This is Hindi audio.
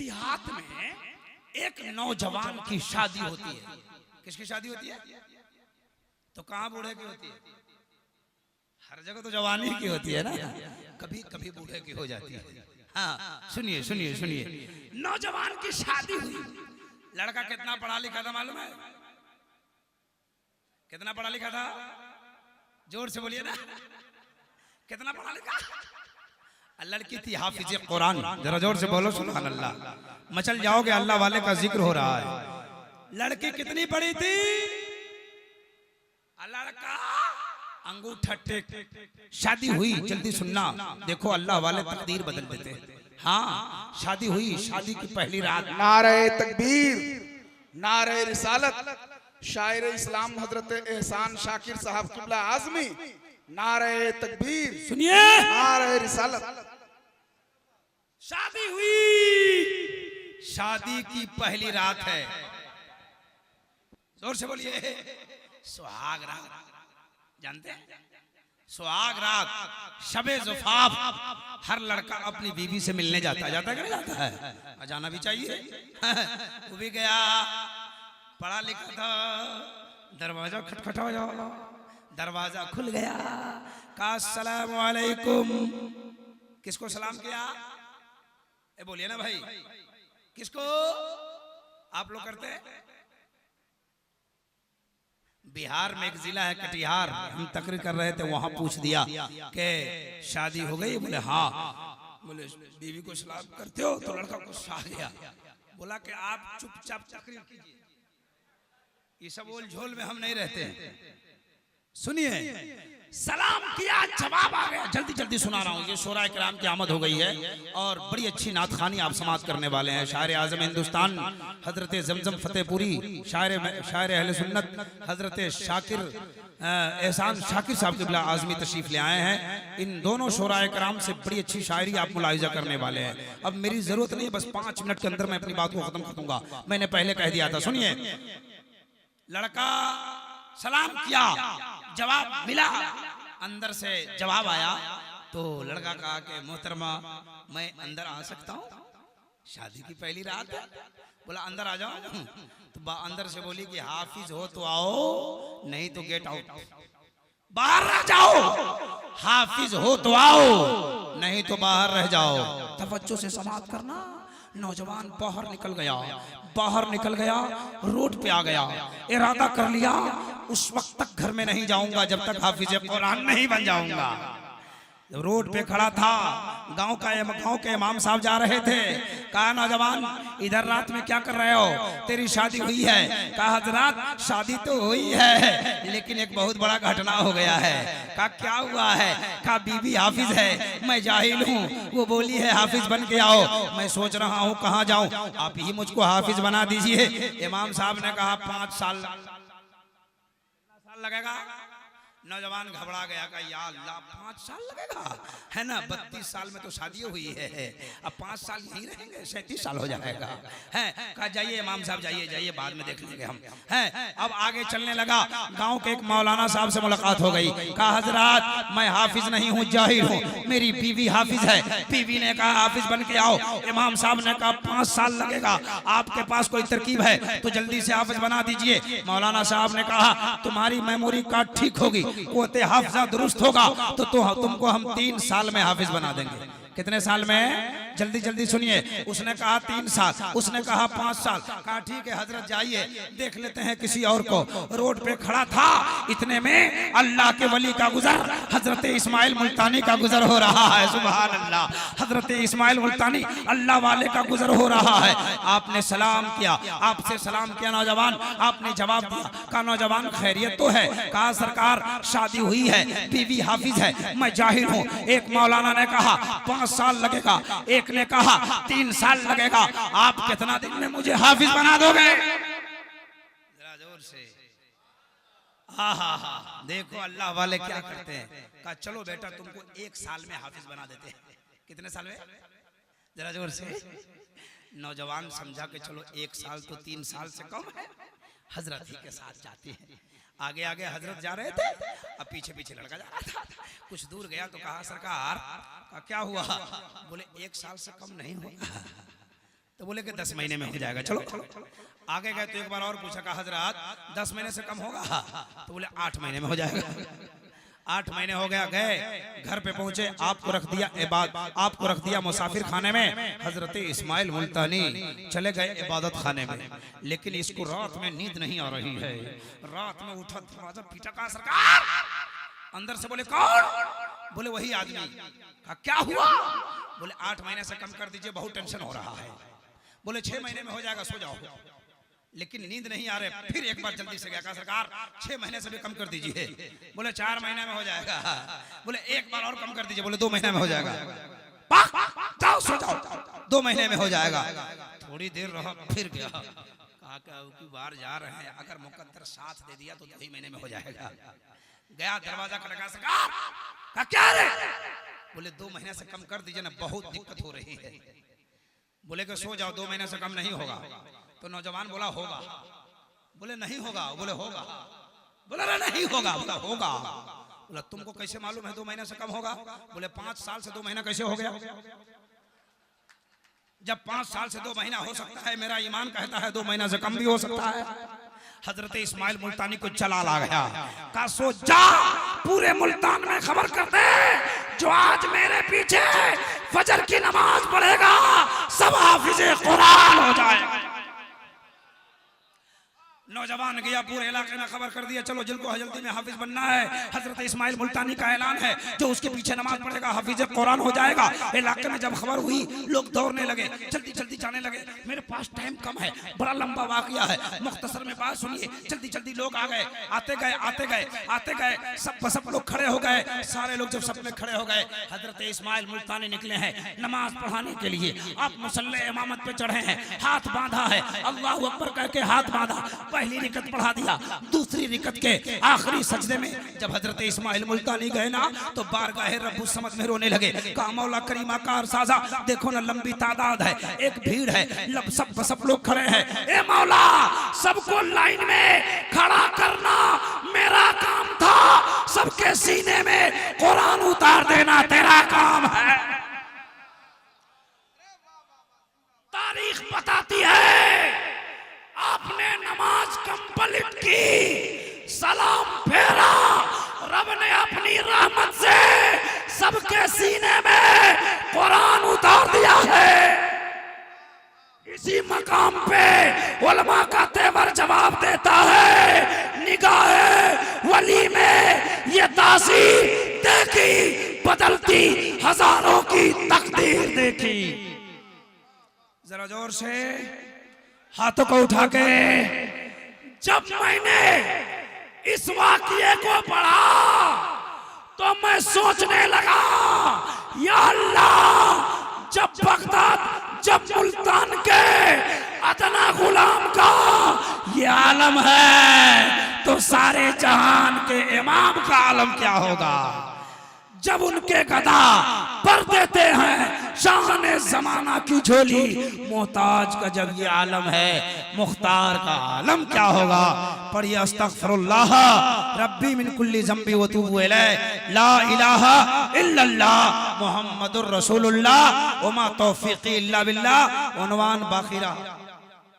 देहात में एक नौजवान की शादी होती है। किसकी शादी होती है? तो कहाँ बूढ़े की होती है? हर जगह तो जवानी की होती है ना, कभी कभी बूढ़े की हो जाती है। हाँ सुनिए सुनिए सुनिए, नौजवान की शादी हुई। लड़का कितना पढ़ा लिखा था मालूम है? कितना पढ़ा लिखा था? जोर से बोलिए ना, कितना पढ़ा लिखा? लड़की थी हाफिज कुरान। जरा जोर से बोलो सुभान अल्लाह। मचल जाओगे, अल्लाह वाले का जिक्र हो रहा है। लड़की कितनी पढ़ी थी? लड़का अंगूठा टेक, शादी हुई। जल्दी सुनना, देखो अल्लाह वाले तकदीर बदल देते हैं। हाँ शादी हुई, शादी की पहली रात। नारे तकबीर, नारे रिसालत, शायर इस्लाम हजरत एहसान शाकिर साहब किबला आजमी। नारे तकबीर, सुनिए, नारे रिसालत। शादी हुई, शादी की पहली रात है। जोर से बोलिए, सुहाग रात। जानते हैं सुहाग रात, शबे ज़ुफ़ाफ, हर लड़का अपनी बीवी से मिलने जाता है कि नहीं जाता है? जाना भी चाहिए। वो भी गया, पढ़ा लिखा था। दरवाजा खटखटाया, दरवाजा खुल गया। कहा अस्सलाम वालेकुम। किसको सलाम किया? ए बोलिए ना भाई, किसको? आप लोग करते हैं? बिहार में एक जिला है कटिहार, हम तकरीर कर रहे थे, वहां पूछ दिया कि शादी हो गई? बोले हाँ। बोले बीवी को सलाम करते हो? तो लड़का गुस्सा आ गया, बोला कि आप चुपचाप तकरीर कीजिए, ये सब बोल झोल में हम नहीं रहते हैं। सुनिए, सलाम किया, जवाब आ गया। जल्दी जल्दी सुना रहा हूँ, ये शोरा किराम की आमद हो गई है और बड़ी अच्छी नात खानी आप समाप्त करने वाले हैं। शायर आजम हिंदुस्तान हजरत जमजम फतेहपुरी, शायर अहले सुन्नत हजरत शाकिर एहसान शाकिर साहब किबला आजमी तशरीफ ले आए हैं। इन दोनों शोरा किराम से बड़ी अच्छी शायरी आप मुलाहिजा करने वाले हैं। अब मेरी जरूरत नहीं है, बस 5 मिनट के अंदर मैं अपनी बात को खत्म कर दूंगा। मैंने पहले कह दिया था। सुनिए, लड़का सलाम किया, जवाब मिला, अंदर से जवाब आया। तो लड़का कहा कि मोहतरमा मैं अंदर आ सकता हूँ? शादी की पहली रात है। बोला अंदर आ जाओ। तो अंदर से बोली कि हाफिज हो तो आओ, नहीं तो गेट आउट, बाहर रह जाओ। हाफिज हो तो आओ, नहीं तो बाहर रह जाओ। तवज्जो से समाअत करना। नौजवान बाहर निकल गया, बाहर निकल गया, रोड पे आ गया। इरादा कर लिया उस वक्त तक घर में नहीं जाऊंगा जब तक हाफिज कुरान नहीं बन जाऊंगा। रोड पे खड़ा था, गांव के इमाम साहब जा रहे थे। कहा नौजवान इधर रात में क्या कर रहे हो? तेरी शादी हुई है? कहा हजरत शादी तो हुई है, लेकिन एक बहुत बड़ा घटना हो गया है। कहा क्या हुआ है? कहा बीवी हाफिज है, मैं जाहिल हूँ, वो बोली है हाफिज बन के आओ। मैं सोच रहा हूँ कहाँ जाऊँ, आप ही मुझको हाफिज बना दीजिए। इमाम साहब ने कहा 5 साल लगेगा। नौजवान घबरा गया, का या अल्लाह 5 साल लगेगा, है ना? 32 साल में तो शादी हुई है, अब 5 साल यहीं रहेंगे, 37 साल हो जाएगा। है कहा जाइए इमाम साहब, जाइए जाइए, बाद में देख लेंगे हम। है अब आगे चलने लगा। गांव के एक मौलाना साहब से मुलाकात हो गई। कहा हजरत मैं हाफिज नहीं हूँ, जाहिल हूँ, मेरी बीवी हाफिज है। बीवी ने कहा हाफिज बन के आओ। इमाम साहब ने कहा 5 साल लगेगा, आपके पास कोई तरकीब है तो जल्दी से हाफिज बना दीजिए। मौलाना साहब ने कहा तुम्हारी मेमोरी कार्ड ठीक होगी, कोते हाफिजा दुरुस्त होगा तो तुमको हम 3 साल में हाफिज बना देंगे। कितने साल में? जल्दी जल्दी सुनिए। उसने कहा 3 साल, उसने कहा 5 साल। कहा ठीक है हजरत जाइए, देख लेते हैं किसी और को। रोड पे खड़ा था, इतने में अल्लाह के वली का गुजर हजरत इस्माइल मुल्तानी का गुजर हो रहा है। सुभान अल्लाह, हजरत इस्माइल मुल्तानी अल्लाह वाले का गुजर हो रहा है। आपने सलाम किया, आपसे सलाम किया नौजवान, आपने जवाब दिया। कहा नौजवान खैरियत तो है? कहा सरकार शादी हुई है, बीवी हाफिज है, मैं जाहिल हूँ। एक मौलाना ने कहा 5 साल लगेगा, एक ने कहा 3 साल लगेगा, आप कितना दिन में मुझे हाफिज बना दोगे? जरा जोर से हा देखो अल्लाह वाले क्या करते हैं। कहा चलो बेटा तुमको 1 साल में हाफिज बना देते हैं। कितने साल में? जरा जोर से। नौजवान समझा कि चलो 1 साल तो 3 साल से कम है, हजरत ही के साथ जाते हैं। आगे आगे हजरत जा रहे थे, अब पीछे पीछे लड़का जा रहा था। कुछ दूर गया तो कहा सरकार क्या हुआ? बोले 1 साल से कम नहीं होगा। तो बोले कि 10 महीने में हो जाएगा। चलो आगे गए तो एक बार और पूछा, कहा हजरत 10 महीने से कम होगा? तो बोले 8 महीने में हो जाएगा। 8 महीने हो गया, गए घर पे पहुंचे, आपको रख दिया मुसाफिर खाने में। हजरत इस्माइल मुल्तानी चले गए इबादत खाने में, लेकिन इसको रात में नींद नहीं आ रही है। रात में उठा, दरवाजा पीटा, कहा सरकार। अंदर से बोले कौन? बोले वही आदमी। कहा क्या हुआ? बोले 8 महीने से कम कर दीजिए, बहुत टेंशन हो रहा है। बोले 6 महीने में हो जाएगा, सो जाओ। लेकिन नींद नहीं आ रहे, फिर एक बार जल्दी से गया, कहा सरकार 6 महीने से भी कम कर दीजिए। बोले 4 महीने में हो जाएगा। बोले एक बार और कम कर दीजिए। बोले 2 महीने में हो जाएगा। जाओ सो जाओ, 2 महीने में हो जाएगा। थोड़ी देर रहा, फिर गया, कहा कि बार जा रहे हैं, अगर मुकद्दर साथ दे दिया तो 2 महीने में हो जाएगा। गया, दरवाजा खटखा, सरकार। कहा क्या रे? बोले 2 महीने से कम कर दीजिए ना, बहुत दिक्कत हो रही है। बोले कि सो जाओ, 2 महीने से कम नहीं होगा। तो नौजवान बोला होगा। बोले नहीं होगा। बोले होगा। बोला नहीं होगा। बोला होगा। बोला तुमको कैसे मालूम है 2 महीने से कम होगा? बोले 5 साल से 2 महीना कैसे हो गया? जब 5 साल से 2 महीना हो सकता है, मेरा ईमान कहता है 2 महीना से कम भी हो सकता है। हजरत इस्माइल मुल्तानी को जलाल आ गया, कहा सो जा, पूरे मुल्तान में खबर कर दे, जो आज मेरे पीछे फजर की नमाज पढ़ेगा सब हाफिज़े कुरान हो जाएगा। नौजवान गया, पूरे इलाके में खबर कर दिया, चलो जिनको जल्दी में हाफिज बनना है। हजरत इस्माइल मुल्तानी का ऐलान है, जो उसके पीछे नमाज पढ़ेगा हाफिज कुरान हो जाएगा। इलाके में जब खबर हुई, लोग दौड़ने लगे, जल्दी जल्दी जाने लगे। मेरे पास टाइम कम है, बड़ा लंबा वाकया है, मुख्तसर में बात सुनिए। जल्दी जल्दी लोग आ गए, आते गए, सब लोग खड़े हो गए। सारे लोग जब सब में खड़े हो गए, हजरत इस्माइल मुल्तानी निकले हैं नमाज पढ़ाने के लिए। आप मुसल्ले इमामत पे चढ़े हैं, हाथ बांधा है, अल्लाह अकबर कह के हाथ बांधा, पहली रिकत पढ़ा दिया। दूसरी रिकत के आखिरी सजदे में जब हजरत इस्माइल मुल्तानी गए ना, तो बारगाहे रब्बुस समद में रोने लगे। कहा मौला करीमा कार साजा, देखो ना लंबी तादाद है, एक भीड़ है, सब लोग खड़े हैं। ए मौला, सबको लाइन में खड़ा करना मेरा काम था, सबके सीने में कुरान उतार देना तेरा काम है। तारीख बताती है, आपने नमाज कंप्लीट की, सलाम फेरा, रब ने अपनी रहमत से सबके सीने में कुरान उतार दिया है। इसी मकाम पे उलमा का तेवर जवाब देता है, निगाहे वली में ये तासीर देखी, बदलती हजारों की तकदीर देखी। जरा जोर से हाथों को उठा के। जब मैंने इस वाकये को पढ़ा तो मैं सोचने लगा, या अल्लाह, जब बगदाद, जब मुल्तान के अदना गुलाम का ये आलम है, तो सारे जहान के इमाम का आलम क्या होगा? जब उनके गदा पर देते हैं शान जमाना की झोली, मोहताज का जब ये आलम है, मुख्तार का आलम क्या होगा? पढ़िए अस्तगफिरुल्लाह रब्बी मिन कुल्ली ज़ंबी व तूबू इलैह, ला इलाहा इल्लल्लाह मुहम्मदुर रसूलुल्लाह व मा तौफीकी इल्ला बिल्लाह। उन्वान बाखिरा।